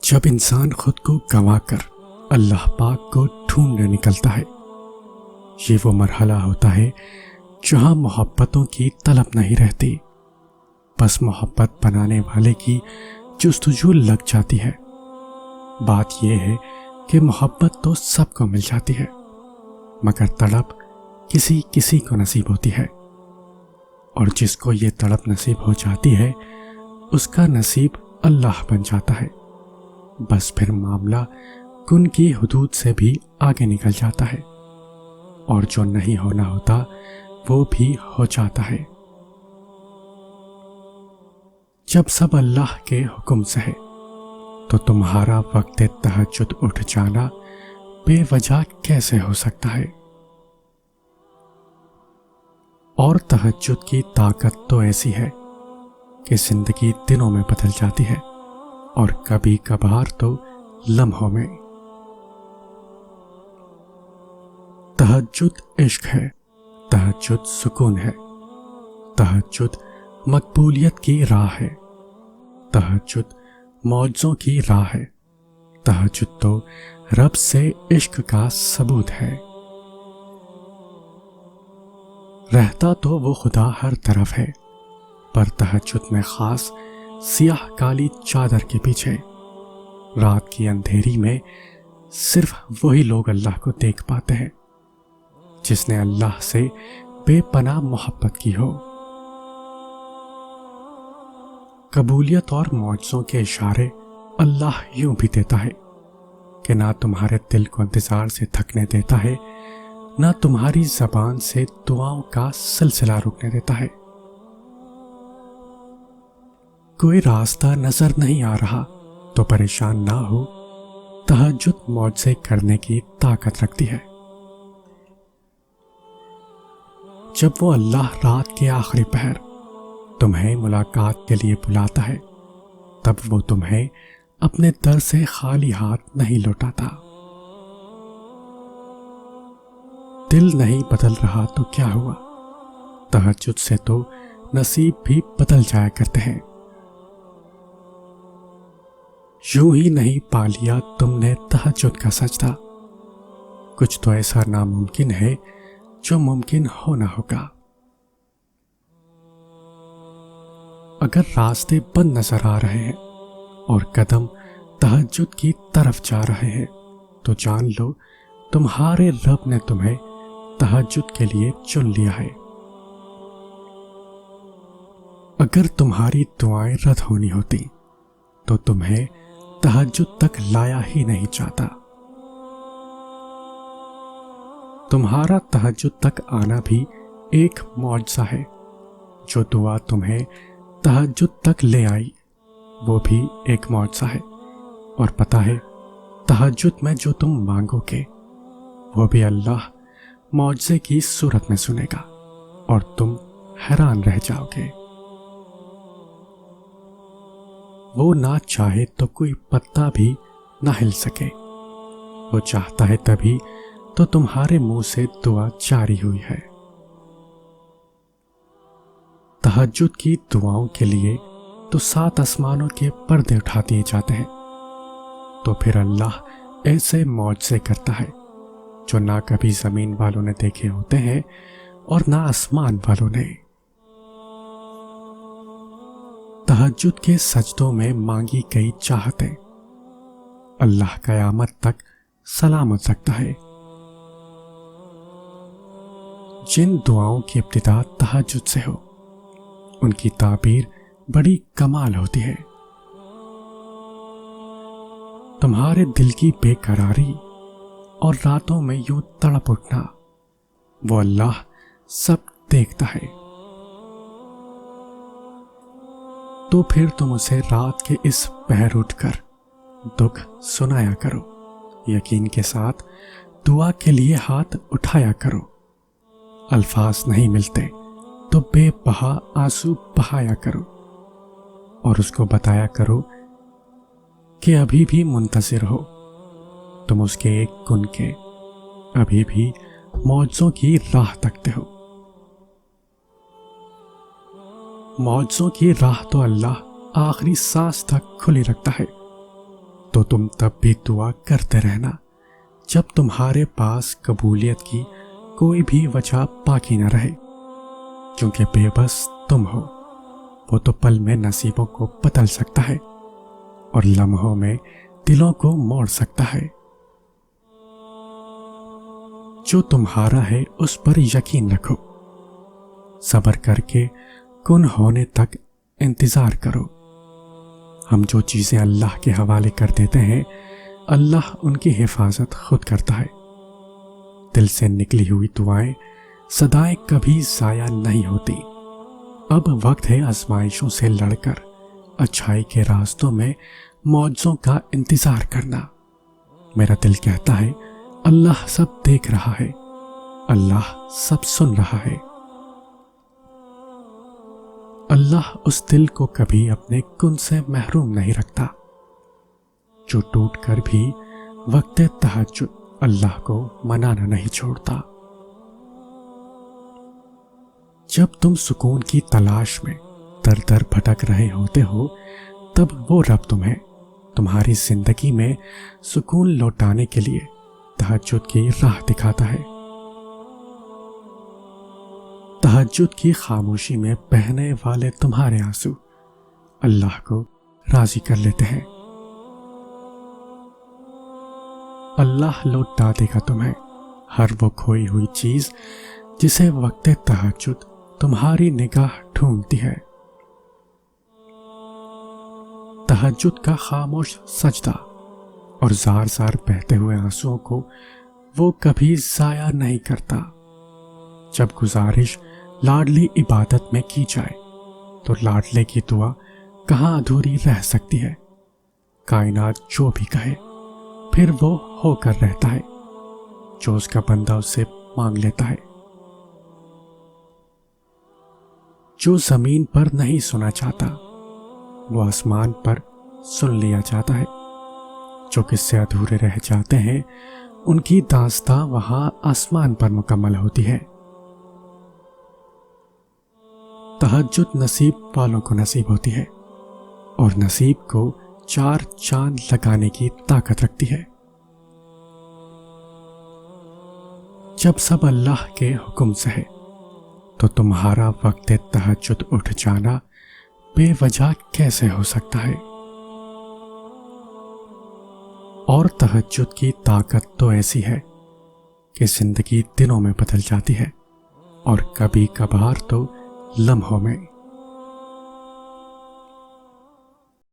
جب انسان خود کو گنوا کر اللہ پاک کو ڈھونڈنے نکلتا ہے، یہ وہ مرحلہ ہوتا ہے جہاں محبتوں کی طلب نہیں رہتی، بس محبت بنانے والے کی جستجو لگ جاتی ہے۔ بات یہ ہے کہ محبت تو سب کو مل جاتی ہے، مگر تڑپ کسی کسی کو نصیب ہوتی ہے، اور جس کو یہ تڑپ نصیب ہو جاتی ہے اس کا نصیب اللہ بن جاتا ہے۔ بس پھر معاملہ کن کی حدود سے بھی آگے نکل جاتا ہے، اور جو نہیں ہونا ہوتا وہ بھی ہو جاتا ہے۔ جب سب اللہ کے حکم سے ہے تو تمہارا وقت تہجد اٹھ جانا بے وجہ کیسے ہو سکتا ہے؟ اور تہجد کی طاقت تو ایسی ہے کہ زندگی دنوں میں بدل جاتی ہے، اور کبھی کبھار تو لمحوں میں۔ تہجد عشق ہے، تہجد سکون ہے، تہجد مقبولیت کی راہ ہے، تہجد معجزوں کی راہ ہے، تہجد تو رب سے عشق کا ثبوت ہے۔ رہتا تو وہ خدا ہر طرف ہے، پر تہجد میں خاص سیاہ کالی چادر کے پیچھے رات کی اندھیری میں صرف وہی لوگ اللہ کو دیکھ پاتے ہیں جس نے اللہ سے بے پناہ محبت کی ہو۔ قبولیت اور معجزوں کے اشارے اللہ یوں بھی دیتا ہے کہ نہ تمہارے دل کو انتظار سے تھکنے دیتا ہے، نہ تمہاری زبان سے دعاؤں کا سلسلہ رکنے دیتا ہے۔ کوئی راستہ نظر نہیں آ رہا تو پریشان نہ ہو، تہجد معجزے کرنے کی طاقت رکھتی ہے۔ جب وہ اللہ رات کے آخری پہر تمہیں ملاقات کے لیے بلاتا ہے، تب وہ تمہیں اپنے در سے خالی ہاتھ نہیں لوٹاتا۔ دل نہیں بدل رہا تو کیا ہوا، تہجد سے تو نصیب بھی بدل جایا کرتے ہیں۔ یوں ہی نہیں پا لیا تم نے تہجد کا سجدہ، کچھ تو ایسا ناممکن ہے جو ممکن ہونا ہوگا۔ اگر راستے بند نظر آ رہے ہیں اور قدم تہجد کی طرف جا رہے ہیں تو جان لو تمہارے رب نے تمہیں تہجد کے لیے چن لیا ہے۔ اگر تمہاری دعائیں رد ہونی ہوتی تو تمہیں تہجد تک لایا ہی نہیں چاہتا۔ تمہارا تہجد تک آنا بھی ایک معجزہ ہے، جو دعا تمہیں تہجد تک لے آئی وہ بھی ایک معجزہ ہے، اور پتہ ہے تہجد میں جو تم مانگو گے وہ بھی اللہ معجزے کی صورت میں سنے گا، اور تم حیران رہ جاؤ گے۔ وہ نہ چاہے تو کوئی پتا بھی نہ ہل سکے، وہ چاہتا ہے تبھی تو تمہارے منہ سے دعا جاری ہوئی ہے۔ تہجد کی دعاؤں کے لیے تو 7 آسمانوں کے پردے اٹھا دیے جاتے ہیں، تو پھر اللہ ایسے معجزے کرتا ہے جو نہ کبھی زمین والوں نے دیکھے ہوتے ہیں اور نہ آسمان والوں نے۔ تہجد کے سجدوں میں مانگی گئی چاہتیں اللہ قیامت تک سلامت رکھتا ہے۔ جن دعاؤں کی ابتدا تہجد سے ہو ان کی تعبیر بڑی کمال ہوتی ہے۔ تمہارے دل کی بے قراری اور راتوں میں یوں تڑپ اٹھنا وہ اللہ سب دیکھتا ہے، تو پھر تم اسے رات کے اس پہر اٹھ کر دکھ سنایا کرو، یقین کے ساتھ دعا کے لیے ہاتھ اٹھایا کرو۔ الفاظ نہیں ملتے تو بے بہا آنسو بہایا کرو، اور اس کو بتایا کرو کہ ابھی بھی منتظر ہو تم اس کے ایک کن کے، ابھی بھی معجزوں کی راہ تکتے ہو۔ معجزوں کی راہ تو اللہ آخری سانس تک کھلی رکھتا ہے، تو تم تب بھی دعا کرتے رہنا جب تمہارے پاس قبولیت کی کوئی بھی وجہ باقی نہ رہے، کیونکہ بے بس تم ہو، وہ تو پل میں نصیبوں کو بدل سکتا ہے اور لمحوں میں دلوں کو موڑ سکتا ہے۔ جو تمہارا ہے اس پر یقین رکھو، صبر کر کے کن ہونے تک انتظار کرو۔ ہم جو چیزیں اللہ کے حوالے کر دیتے ہیں، اللہ ان کی حفاظت خود کرتا ہے۔ دل سے نکلی ہوئی دعائیں، صدائیں کبھی ضائع نہیں ہوتی۔ اب وقت ہے آزمائشوں سے لڑ کر اچھائی کے راستوں میں معجزوں کا انتظار کرنا۔ میرا دل کہتا ہے اللہ سب دیکھ رہا ہے، اللہ سب سن رہا ہے۔ اللہ اس دل کو کبھی اپنے کن سے محروم نہیں رکھتا جو ٹوٹ کر بھی وقت تہجد اللہ کو منانا نہیں چھوڑتا۔ جب تم سکون کی تلاش میں در در بھٹک رہے ہوتے ہو، تب وہ رب تمہیں تمہاری زندگی میں سکون لوٹانے کے لیے تہجد کی راہ دکھاتا ہے۔ تہجد کی خاموشی میں بہنے والے تمہارے آنسو اللہ کو راضی کر لیتے ہیں۔ اللہ لوٹا دے گا تمہیں ہر وہ کھوئی ہوئی چیز جسے وقت تہجد تمہاری نگاہ ڈھونڈتی ہے۔ تہجد کا خاموش سجدہ اور زار زار بہتے ہوئے آنسوؤں کو وہ کبھی ضائع نہیں کرتا۔ جب گزارش لاڈلی عبادت میں کی جائے تو لاڈلے کی دعا کہاں ادھوری رہ سکتی ہے۔ کائنات جو بھی کہے پھر وہ ہو کر رہتا ہے جو اس کا بندہ اس سے مانگ لیتا ہے۔ جو زمین پر نہیں سنا چاہتا وہ آسمان پر سن لیا جاتا ہے۔ جو قصے ادھورے رہ جاتے ہیں ان کی داستاں وہاں آسمان پر مکمل ہوتی ہے۔ تہجد نصیب والوں کو نصیب ہوتی ہے اور نصیب کو 4 چاند لگانے کی طاقت رکھتی ہے۔ جب سب اللہ کے حکم سے ہے تو تمہارا وقت تہجد اٹھ جانا بے وجہ کیسے ہو سکتا ہے؟ اور تہجد کی طاقت تو ایسی ہے کہ زندگی دنوں میں بدل جاتی ہے اور کبھی کبھار تو لمحوں میں۔